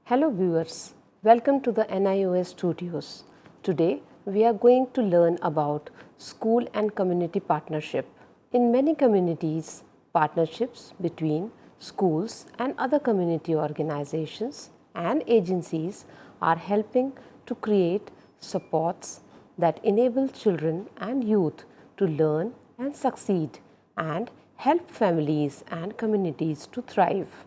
Hello viewers, welcome to the NIOS studios. Today we are going to learn about school and community partnership. In many communities, partnerships between schools and other community organizations and agencies are helping to create supports that enable children and youth to learn and succeed and help families and communities to thrive.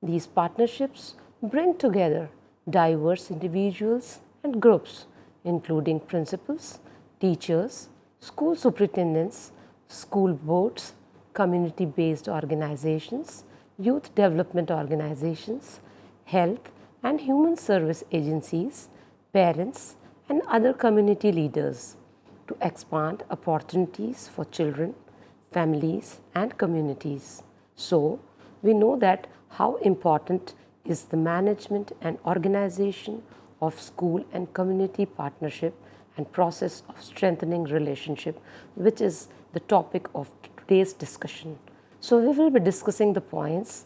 These partnerships bring together diverse individuals and groups, including principals, teachers, school superintendents, school boards, community based organizations, youth development organizations, health and human service agencies, parents, and other community leaders to expand opportunities for children, families, and communities. So, we know that how important is the management and organization of school and community partnership and process of strengthening relationship, which is the topic of today's discussion. So, we will be discussing the points.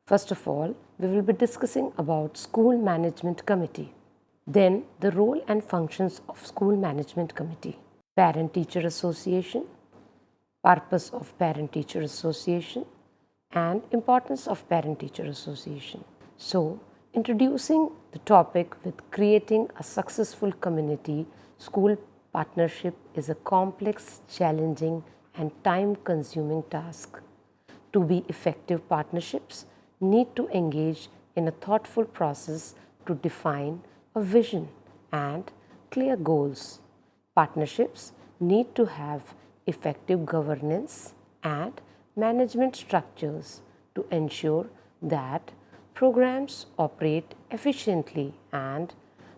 First of all, we will be discussing about school management committee. Then the role and functions of school management committee, parent teacher association, purpose of parent teacher association, and importance of parent teacher association. So, introducing the topic with creating a successful community school partnership is a complex, challenging, and time consuming task. To be effective, partnerships need to engage in a thoughtful process to define a vision and clear goals. Partnerships need to have effective governance and management structures to ensure that programs operate efficiently and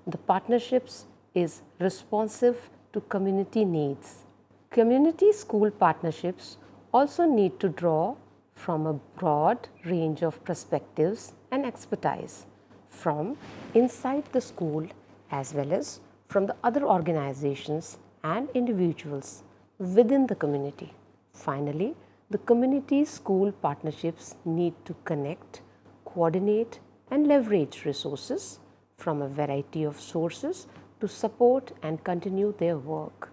the partnerships is responsive to community needs. Community school partnerships also need to draw from a broad range of perspectives and expertise from inside the school as well as from the other organizations and individuals within the community. Finally, the community school partnerships need to connect, coordinate, and leverage resources from a variety of sources to support and continue their work.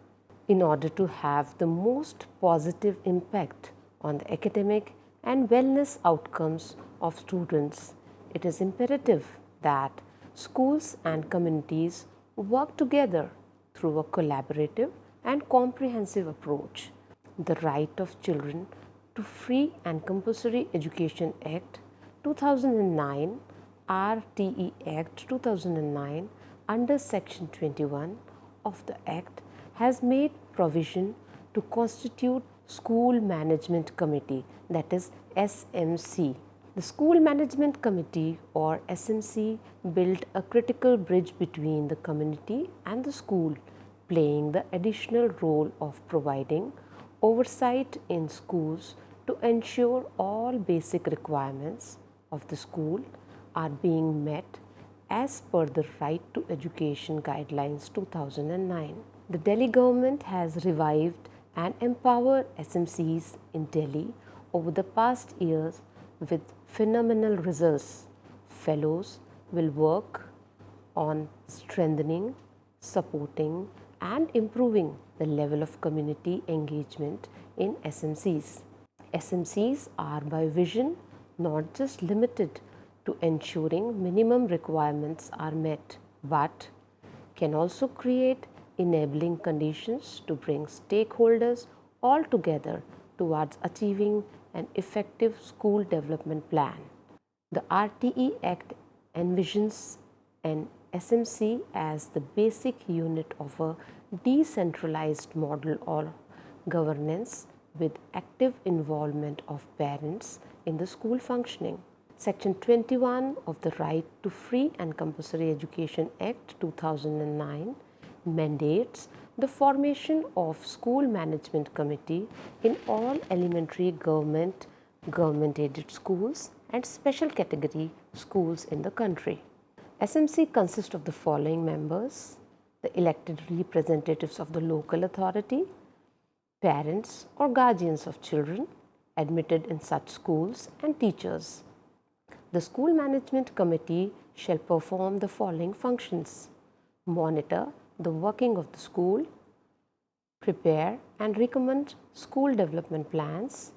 In order to have the most positive impact on the academic and wellness outcomes of students, it is imperative that schools and communities work together through a collaborative and comprehensive approach. The Right of Children to Free and Compulsory Education Act 2009, RTE Act 2009, under Section 21 of the Act has made provision to constitute School Management Committee, that is SMC. The School Management Committee or SMC built a critical bridge between the community and the school, playing the additional role of providing oversight in schools to ensure all basic requirements of the school are being met as per the Right to Education Guidelines 2009. The Delhi government has revived and empowered SMCs in Delhi over the past years with phenomenal results. Fellows will work on strengthening, supporting, and improving the level of community engagement in SMCs. SMCs are by vision not just limited to ensuring minimum requirements are met, but can also create enabling conditions to bring stakeholders all together towards achieving an effective school development plan. The RTE Act envisions an SMC as the basic unit of a decentralized model of governance with active involvement of parents in the school functioning. Section 21 of the Right to Free and Compulsory Education Act 2009 mandates the formation of School Management Committee in all elementary government, government-aided schools and special category schools in the country. SMC consists of the following members: the elected representatives of the local authority, parents or guardians of children admitted in such schools, and teachers. The school management committee shall perform the following functions: monitor the working of the school, prepare and recommend school development plans,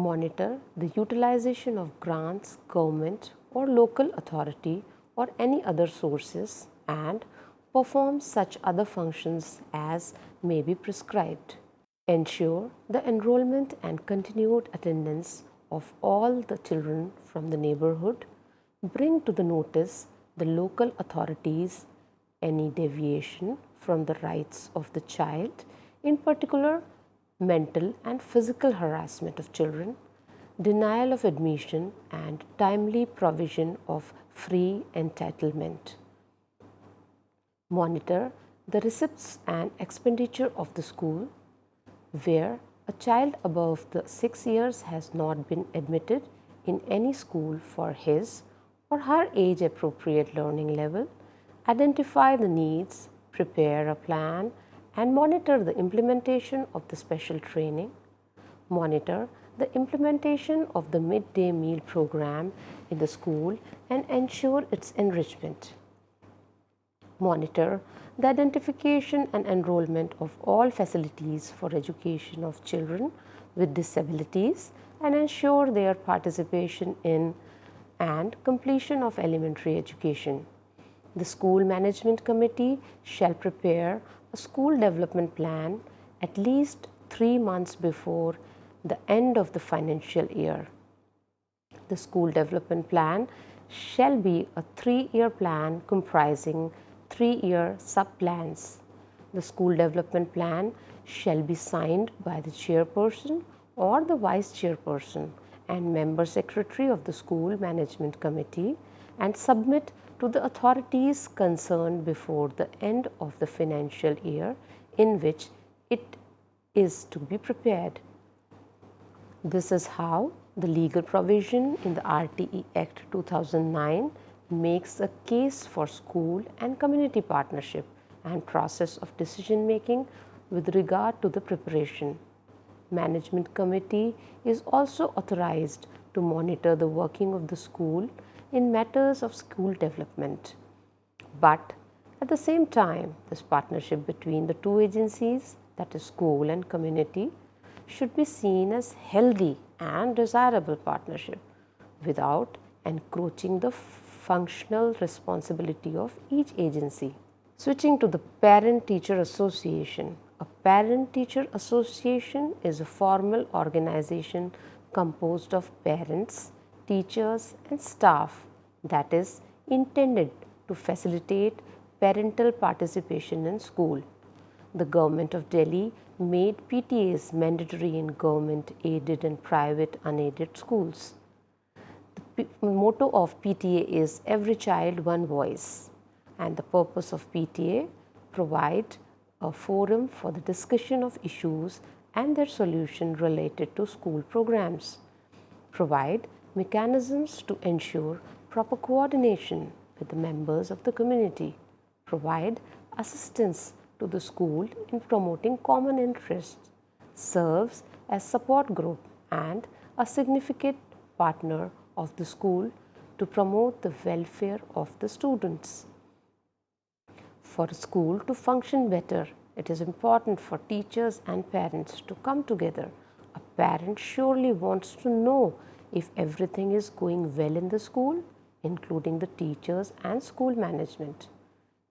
monitor the utilization of grants, government or local authority or any other sources, and perform such other functions as may be prescribed. Ensure the enrollment and continued attendance of all the children from the neighborhood. Bring to the notice the local authorities any deviation from the rights of the child, in particular mental and physical harassment of children, denial of admission and timely provision of free entitlement. Monitor the receipts and expenditure of the school. Where a child above the 6 years has not been admitted in any school for his or her age appropriate learning level, identify the needs, prepare a plan and monitor the implementation of the special training. Monitor the implementation of the midday meal program in the school and ensure its enrichment. Monitor the identification and enrollment of all facilities for education of children with disabilities and ensure their participation in and completion of elementary education. The school management committee shall prepare a school development plan at least 3 months before the end of the financial year. The school development plan shall be a 3-year plan comprising 3-year sub-plans. The school development plan shall be signed by the chairperson or the vice chairperson and member secretary of the school management committee and submit to the authorities concerned before the end of the financial year in which it is to be prepared. This is how the legal provision in the RTE Act 2009 makes a case for school and community partnership and process of decision making with regard to the preparation. Management committee is also authorized to monitor the working of the school in matters of school development. But at the same time, this partnership between the two agencies, that is school and community, should be seen as healthy and desirable partnership without encroaching the functional responsibility of each agency. Switching to the Parent-Teacher Association. A Parent-Teacher Association is a formal organization composed of parents, teachers and staff that is intended to facilitate parental participation in school. The Government of Delhi made PTAs mandatory in government aided and private unaided schools. The motto of PTA is every child, one voice, and the purpose of PTA provide a forum for the discussion of issues and their solution related to school programs, provide mechanisms to ensure proper coordination with the members of the community, provide assistance to the school in promoting common interests, serves as support group and a significant partner of the school to promote the welfare of the students. For a school to function better, it is important for teachers and parents to come together. A parent surely wants to know if everything is going well in the school, including the teachers and school management.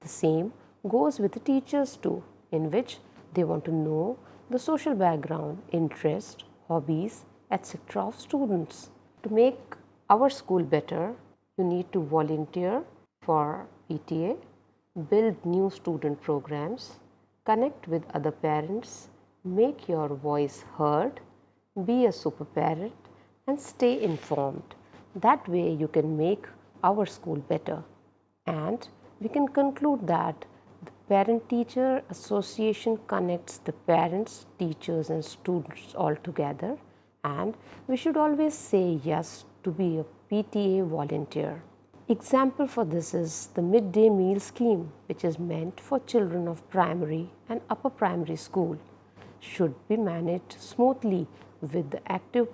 The same goes with the teachers too, in which they want to know the social background, interest, hobbies, etc. of students. To make our school better, you need to volunteer for PTA, build new student programs, connect with other parents, make your voice heard, be a super parent and stay informed. That way you can make our school better. And we can conclude that the Parent-Teacher Association connects the parents, teachers and students all together, and we should always say yes to be a PTA volunteer. Example for this is the midday meal scheme, which is meant for children of primary and upper primary school, should be managed smoothly with the active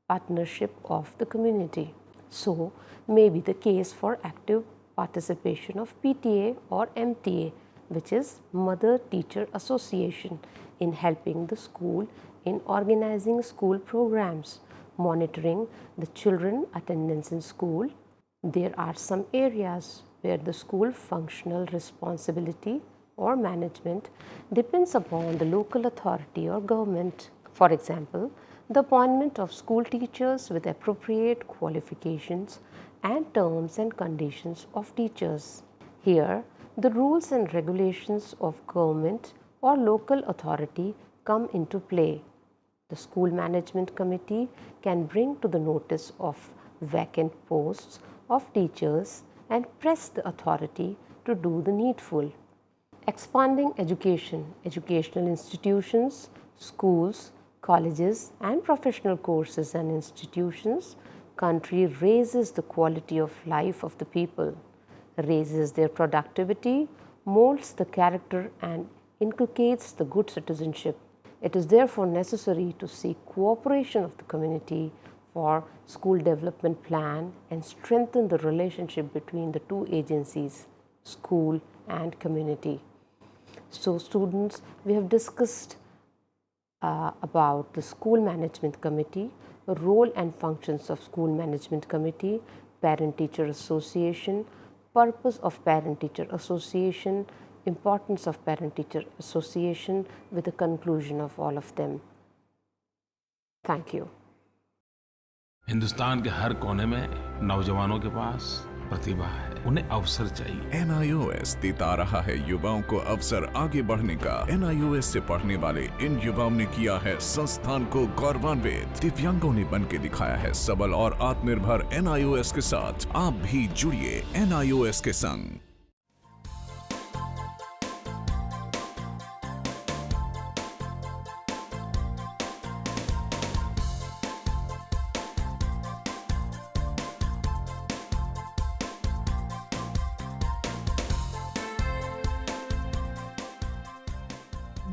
partnership of the community. So may be the case for active participation of PTA or MTA, which is Mother Teacher Association, in helping the school in organizing school programs, monitoring the children attendance in school. There are some areas where the school functional responsibility or management depends upon the local authority or government. For example, the appointment of school teachers with appropriate qualifications and terms and conditions of teachers. Here, the rules and regulations of government or local authority come into play. The school management committee can bring to the notice of vacant posts of teachers and press the authority to do the needful. Expanding education, educational institutions, schools, colleges and professional courses and institutions, country raises the quality of life of the people, raises their productivity, molds the character and inculcates the good citizenship. It is therefore necessary to seek cooperation of the community for school development plan and strengthen the relationship between the two agencies, school and community. So students, we have discussed about the school management committee, role and functions of school management committee, parent teacher association, purpose of parent teacher association, importance of parent teacher association, with the conclusion of all of them. Thank you. Hindustan के हर कोने में नौजवानों के पास प्रतिभा है, उन्हें अवसर चाहिए। NIOS देता रहा है युवाओं को अवसर आगे बढ़ने का। NIOS से पढ़ने वाले इन युवाओं ने किया है संस्थान को गौरवान्वित। दिव्यांगों ने बन के दिखाया है सबल और आत्मनिर्भर। NIOS के साथ आप भी जुड़िए NIOS के संग।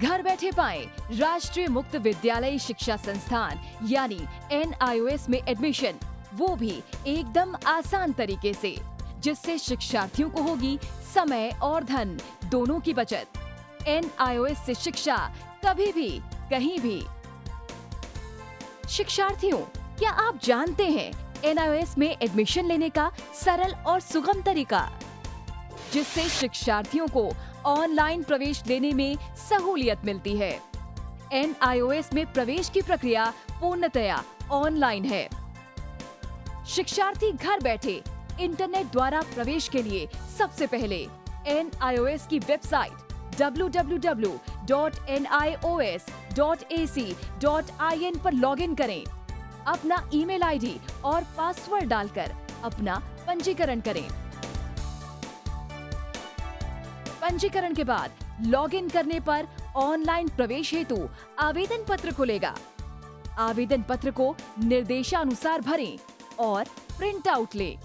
घर बैठे पाएं राष्ट्रीय मुक्त विद्यालय शिक्षा संस्थान यानी NIOS में एडमिशन, वो भी एकदम आसान तरीके से, जिससे शिक्षार्थियों को होगी समय और धन दोनों की बचत। NIOS से शिक्षा कभी भी कहीं भी। शिक्षार्थियों, क्या आप जानते हैं NIOS में एडमिशन लेने का सरल और सुगम तरीका, जिससे शिक्षार्थियों को ऑनलाइन प्रवेश लेने में सहूलियत मिलती है। NIOS में प्रवेश की प्रक्रिया पूर्णतया ऑनलाइन है। शिक्षार्थी घर बैठे इंटरनेट द्वारा प्रवेश के लिए सबसे पहले NIOS की वेबसाइट www.nios.ac.in पर लॉगिन करें। अपना ईमेल आईडी और पासवर्ड डालकर अपना पंजीकरण करें। पंजीकरण के बाद लॉगिन करने पर ऑनलाइन प्रवेश हेतु आवेदन पत्र खुलेगा। आवेदन पत्र को निर्देशानुसार भरें और प्रिंट आउट लें।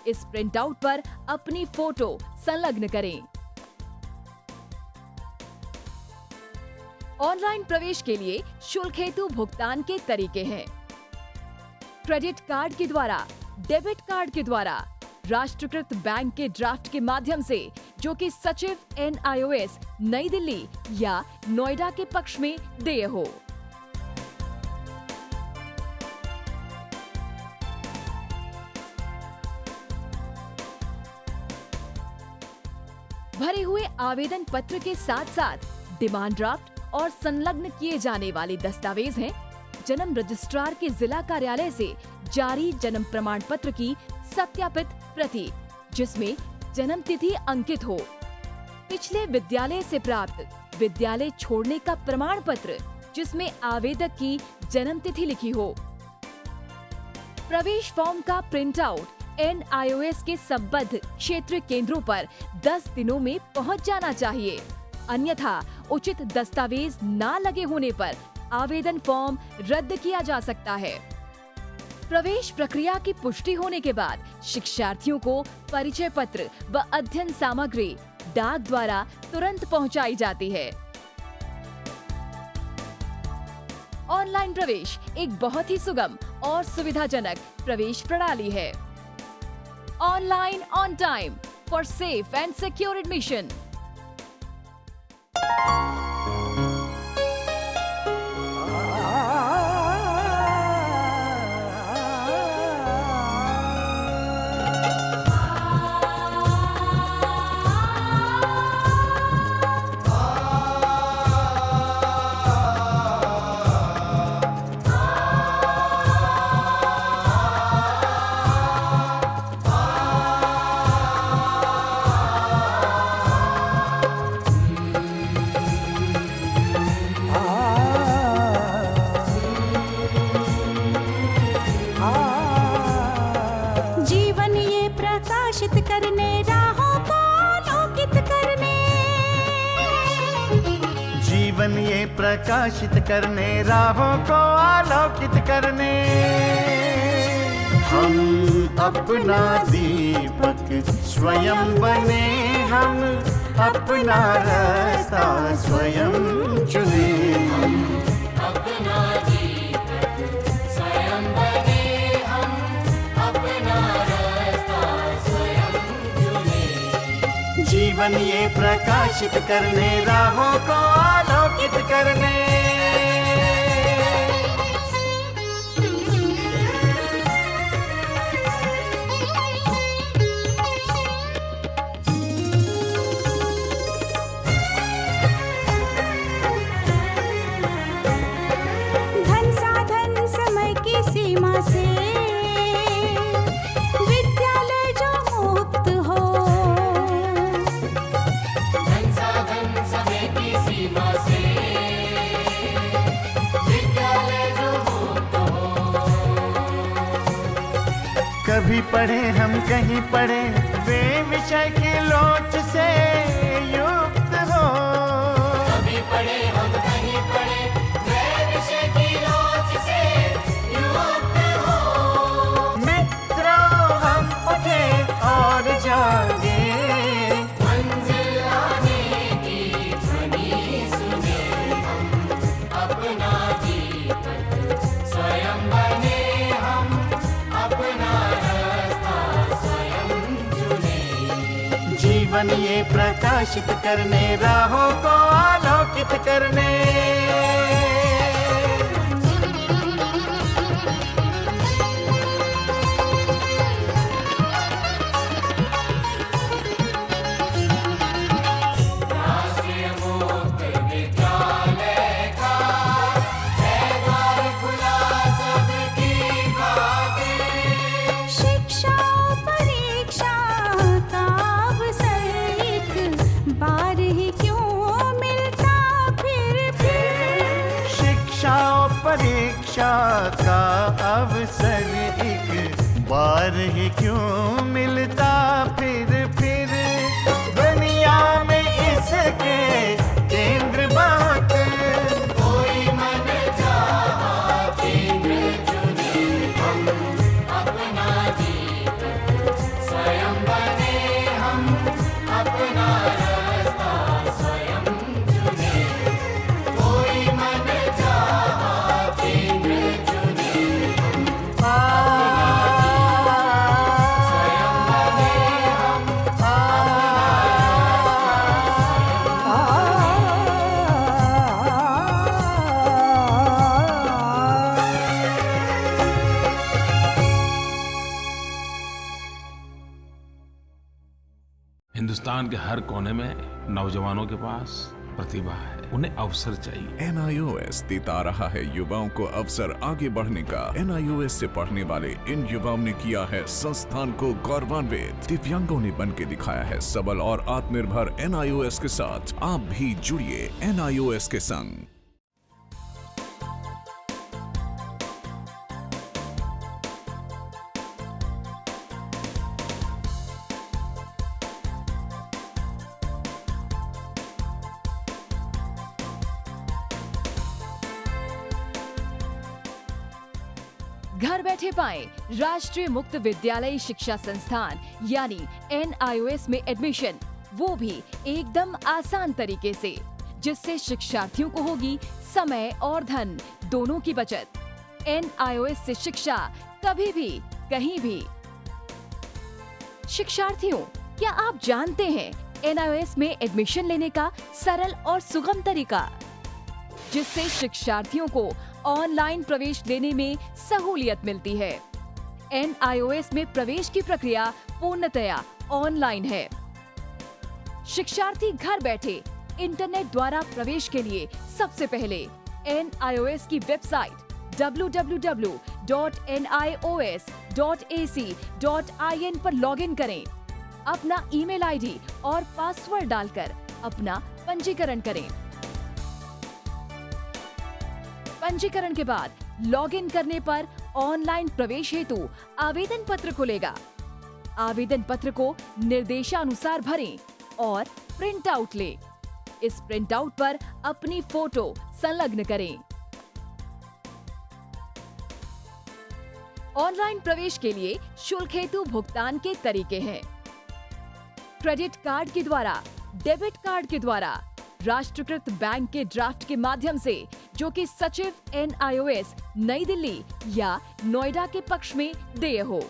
इस प्रिंट आउट पर अपनी फोटो संलग्न करें। ऑनलाइन प्रवेश के लिए शुल्क हेतु भुगतान के तरीके हैं: क्रेडिट कार्ड के द्वारा, डेबिट कार्ड के द्वारा, राष्ट्रीयकृत बैंक के ड्राफ्ट के माध्यम से, जो कि सचिव NIOS नई दिल्ली या नोएडा के पक्ष में देय हो। भरे हुए आवेदन पत्र के साथ साथ डिमांड ड्राफ्ट और संलग्न किए जाने वाले दस्तावेज हैं: जन्म रजिस्ट्रार के जिला कार्यालय से जारी जन्म प्रमाण पत्र की सत्यापित प्रति, जिसमें जन्म तिथि अंकित हो, पिछले विद्यालय से प्राप्त विद्यालय छोड़ने का प्रमाण पत्र, जिसमें आवेदक की जन्म तिथि लिखी हो। प्रवेश फॉर्म का प्रिंट आउट NIOS के संबद्ध क्षेत्रीय केंद्रों पर 10 दिनों में पहुंच जाना चाहिए, अन्यथा उचित दस्तावेज न लगे होने पर आवेदन फॉर्म रद्द किया जा सकता है। प्रवेश प्रक्रिया की पुष्टि होने के बाद शिक्षार्थियों को परिचय पत्र व अध्ययन सामग्री डाक द्वारा तुरंत पहुंचाई जाती है। ऑनलाइन प्रवेश एक बहुत ही सुगम और सुविधाजनक प्रवेश प्रणाली है। Online on time for safe and secure admission. जीवन ये प्रकाशित करने, राहों को आलोकित करने। जीवन ये प्रकाशित करने, राहों को आलोकित करने। हम अपना दीपक स्वयं बने, हम अपना रास्ता स्वयं चुने। अपना दीपक स्वयं बने, हम अपना रास्ता स्वयं चुने। जीवन ये प्रकाशित करने, राहों को आलोकित करने। धन साधन समय की सीमा से विद्यालय जो मुक्त हो। धन साधन समय की सीमा से विद्यालय जो मुक्त हो। कभी पढ़े हम कहीं पढ़े, वे विषय की लोच से युक्त हो। कभी पढ़े हम कहीं पढ़े, वे विषय की लोच से युक्त हो। मित्रों हम उठे और जागे, मंजिल आने की ध्वनि सुने। हम अपना दीपक स्वयं बने, हम अपना रास्ता स्वयं चुने। जीवन ये प्रकाशित करने, राहों को आलोकित करने। राष्ट्रीय मुक्त विद्यालय का है द्वार खुला सबकी खातिर। शिक्षा परीक्षा का अवसर एक बार ही क्यों मिलता फिर। शिक्षा और परीक्षा का अवसर एक बार ही क्यों मिलता फिर। दुनिया में इसके केंद्र बात, कोई मन चाहा केंद्र चुने। हम अपना दीपक स्वयं बने, हम अपना रास्ता स्वयं चुने। कोई मन चाहा केंद्र चुने। स्वयं बने, हम हिंदुस्तान के हर कोने में नौजवानों के पास प्रतिभा है, उन्हें अवसर चाहिए। NIOS देता रहा है युवाओं को अवसर आगे बढ़ने का। NIOS से पढ़ने वाले इन युवाओं ने किया है संस्थान को गौरवान्वित। दिव्यांगों ने बन के दिखाया है सबल और आत्मनिर्भर। NIOS के साथ आप भी जुड़िए NIOS के संग। घर बैठे पाएं राष्ट्रीय मुक्त विद्यालय शिक्षा संस्थान यानी NIOS में एडमिशन, वो भी एकदम आसान तरीके से, जिससे शिक्षार्थियों को होगी समय और धन दोनों की बचत। NIOS से शिक्षा कभी भी कहीं भी। शिक्षार्थियों, क्या आप जानते हैं NIOS में एडमिशन लेने का सरल और सुगम तरीका, जिससे शिक्षार्थियों को ऑनलाइन प्रवेश लेने में सहूलियत मिलती है। NIOS में प्रवेश की प्रक्रिया पूर्णतया ऑनलाइन है। शिक्षार्थी घर बैठे इंटरनेट द्वारा प्रवेश के लिए सबसे पहले NIOS की वेबसाइट www.nios.ac.in पर लॉगिन करें। अपना ईमेल आईडी और पासवर्ड डालकर अपना पंजीकरण करें। पंजीकरण के बाद लॉगिन करने पर ऑनलाइन प्रवेश हेतु आवेदन पत्र खुलेगा। आवेदन पत्र को निर्देशानुसार भरें और प्रिंट आउट लें। इस प्रिंट आउट पर अपनी फोटो संलग्न करें। ऑनलाइन प्रवेश के लिए शुल्क हेतु भुगतान के तरीके हैं: क्रेडिट कार्ड के द्वारा, डेबिट कार्ड के द्वारा, राष्ट्रीयकृत बैंक के ड्राफ्ट के माध्यम से, जो कि सचिव NIOS नई दिल्ली या नोएडा के पक्ष में देय हो।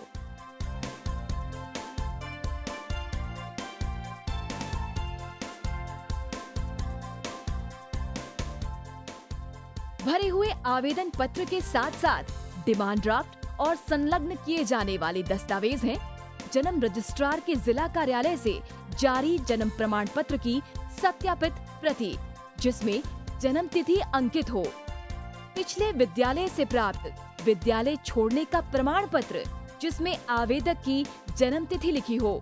भरे हुए आवेदन पत्र के साथ साथ डिमांड ड्राफ्ट और संलग्न किए जाने वाले दस्तावेज हैं: जन्म रजिस्ट्रार के जिला कार्यालय से जारी जन्म प्रमाण पत्र की सत्यापित प्रति, जिसमें जन्म तिथि अंकित हो, पिछले विद्यालय से प्राप्त विद्यालय छोड़ने का प्रमाण पत्र, जिसमें आवेदक की जन्म तिथि लिखी हो।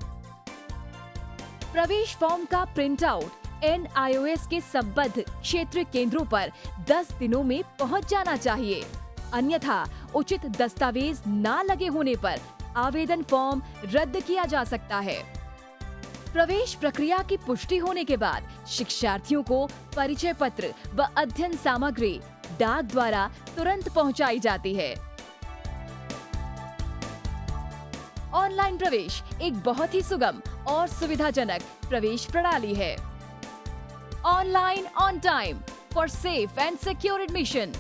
प्रवेश फॉर्म का प्रिंट आउट NIOS के संबद्ध क्षेत्रीय केंद्रों पर 10 दिनों में पहुंच जाना चाहिए, अन्यथा उचित दस्तावेज ना लगे होने पर आवेदन फॉर्म रद्द किया जा सकता है। प्रवेश प्रक्रिया की पुष्टि होने के बाद शिक्षार्थियों को परिचय पत्र व अध्ययन सामग्री डाक द्वारा तुरंत पहुंचाई जाती है। ऑनलाइन प्रवेश एक बहुत ही सुगम और सुविधाजनक प्रवेश प्रणाली है। Online on time for safe and secure admission.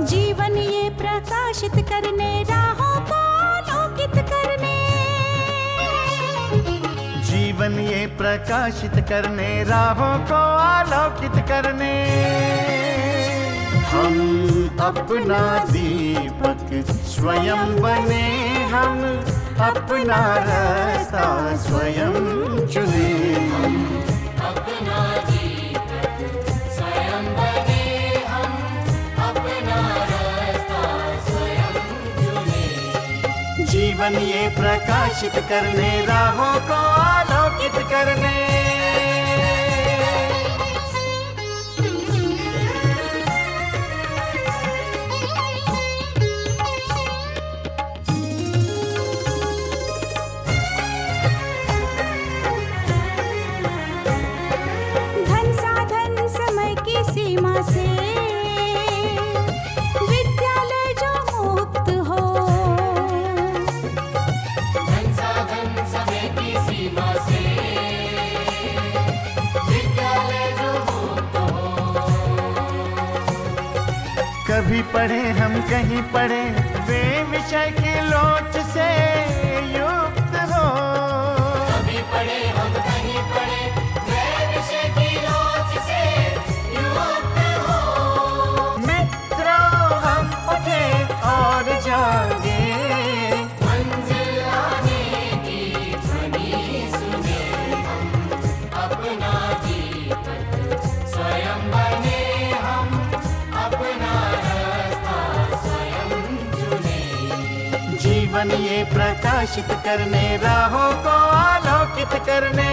जीवन ये प्रकाशित करने, राहों को आलोकित करने। जीवन ये प्रकाशित करने, राहों को आलोकित करने। हम अपना दीपक स्वयं बने, हम अपना रास्ता स्वयं चुने। अपना दीपक स्वयं बने, हम अपना रास्ता स्वयं चुने। जीवन ये प्रकाशित करने, राहों को आलोकित करने। धन साधन समय की सीमा से विद्यालय जो मुक्त हो। धन साधन समय की सीमा से विद्यालय जो मुक्त हो। कभी पढ़े हम कहीं पढ़े, वे विषय की लोच से युक्त हो। कभी पढ़े हम कहीं पढ़े, वे विषय की लोच से युक्त हो। मित्रों हम उठे और जागे, मंजिल आने की ध्वनि सुने। हम अपना दीपक स्वयं बने, हम अपना रास्ता स्वयं चुने। जीवन ये प्रकाशित करने, राहों को आलोकित करने।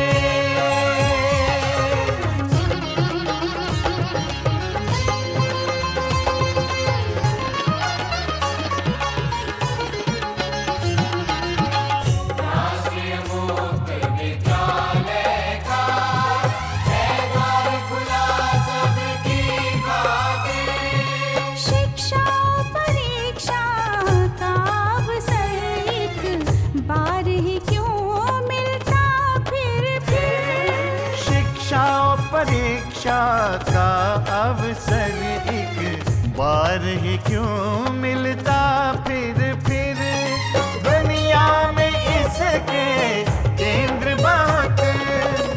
शिक्षा का अवसर एक बार ही क्यों मिलता, फिर दुनिया में इसके केंद्र बहुत।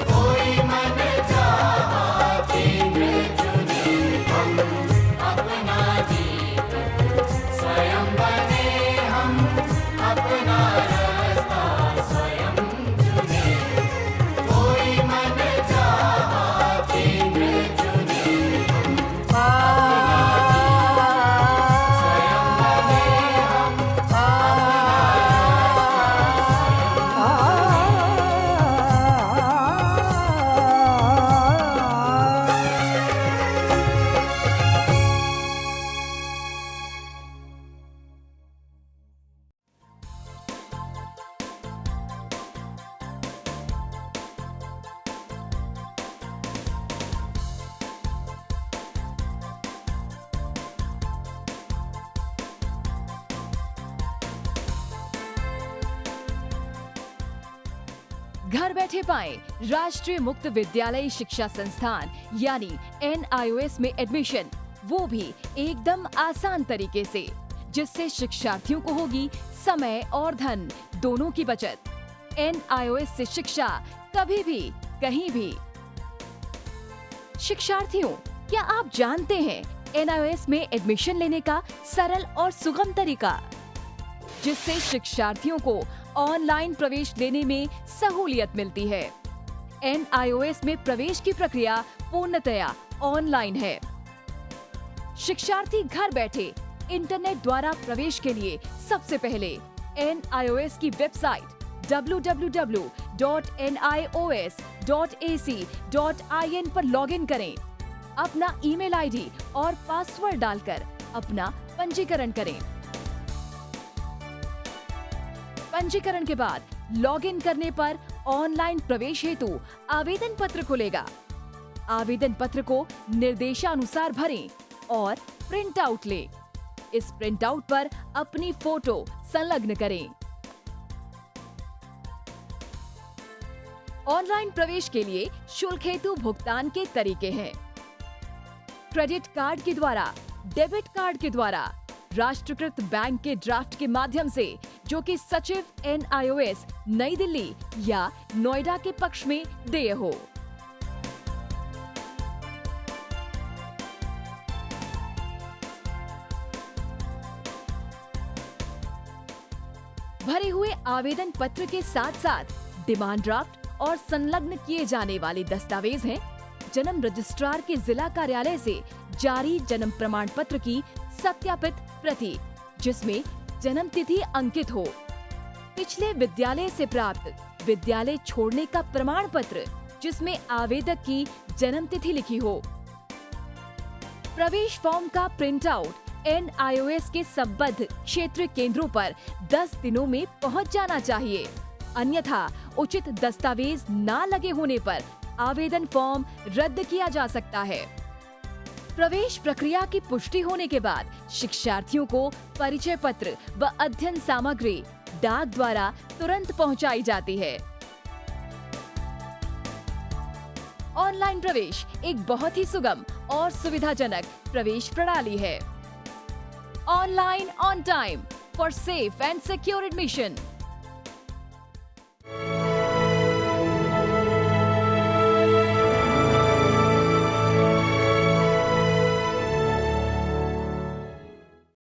कोई मन चाहा केंद्र चुने, हम अपना दीपक स्वयं बने, हम अपना रास्ता स्वयं चुने। कोई मन चाहा केंद्र चुने, स्वयं बने, हम घर बैठे पाएं राष्ट्रीय मुक्त विद्यालय शिक्षा संस्थान यानी NIOS में एडमिशन, वो भी एकदम आसान तरीके से, जिससे शिक्षार्थियों को होगी समय और धन दोनों की बचत। NIOS से शिक्षा कभी भी कहीं भी। शिक्षार्थियों, क्या आप जानते हैं NIOS में एडमिशन लेने का सरल और सुगम तरीका, जिससे शिक्षार्थियों को ऑनलाइन प्रवेश लेने में सहूलियत मिलती है। NIOS में प्रवेश की प्रक्रिया पूर्णतया ऑनलाइन है। शिक्षार्थी घर बैठे इंटरनेट द्वारा प्रवेश के लिए सबसे पहले NIOS की वेबसाइट www.nios.ac.in पर लॉगिन करें। अपना ईमेल आईडी और पासवर्ड डालकर अपना पंजीकरण करें। पंजीकरण के बाद लॉगिन करने पर ऑनलाइन प्रवेश हेतु आवेदन पत्र खुलेगा। आवेदन पत्र को निर्देशानुसार भरें और प्रिंट आउट लें। इस प्रिंट आउट पर अपनी फोटो संलग्न करें। ऑनलाइन प्रवेश के लिए शुल्क हेतु भुगतान के तरीके हैं: क्रेडिट कार्ड के द्वारा, डेबिट कार्ड के द्वारा, राष्ट्रीयकृत बैंक के ड्राफ्ट के माध्यम से, जो कि सचिव NIOS नई दिल्ली या नोएडा के पक्ष में देय हो। भरे हुए आवेदन पत्र के साथ साथ डिमांड ड्राफ्ट और संलग्न किए जाने वाले दस्तावेज हैं: जन्म रजिस्ट्रार के जिला कार्यालय से जारी जन्म प्रमाण पत्र की सत्यापित प्रति, जिसमें जन्म तिथि अंकित हो, पिछले विद्यालय से प्राप्त विद्यालय छोड़ने का प्रमाण पत्र, जिसमें आवेदक की जन्म तिथि लिखी हो। प्रवेश फॉर्म का प्रिंट आउट NIOS के संबद्ध क्षेत्रीय केंद्रों पर 10 दिनों में पहुंच जाना चाहिए, अन्यथा उचित दस्तावेज न लगे होने पर आवेदन फॉर्म रद्द किया जा सकता है। प्रवेश प्रक्रिया की पुष्टि होने के बाद शिक्षार्थियों को परिचय पत्र व अध्ययन सामग्री डाक द्वारा तुरंत पहुंचाई जाती है। ऑनलाइन प्रवेश एक बहुत ही सुगम और सुविधाजनक प्रवेश प्रणाली है। Online on time for safe and secure admission.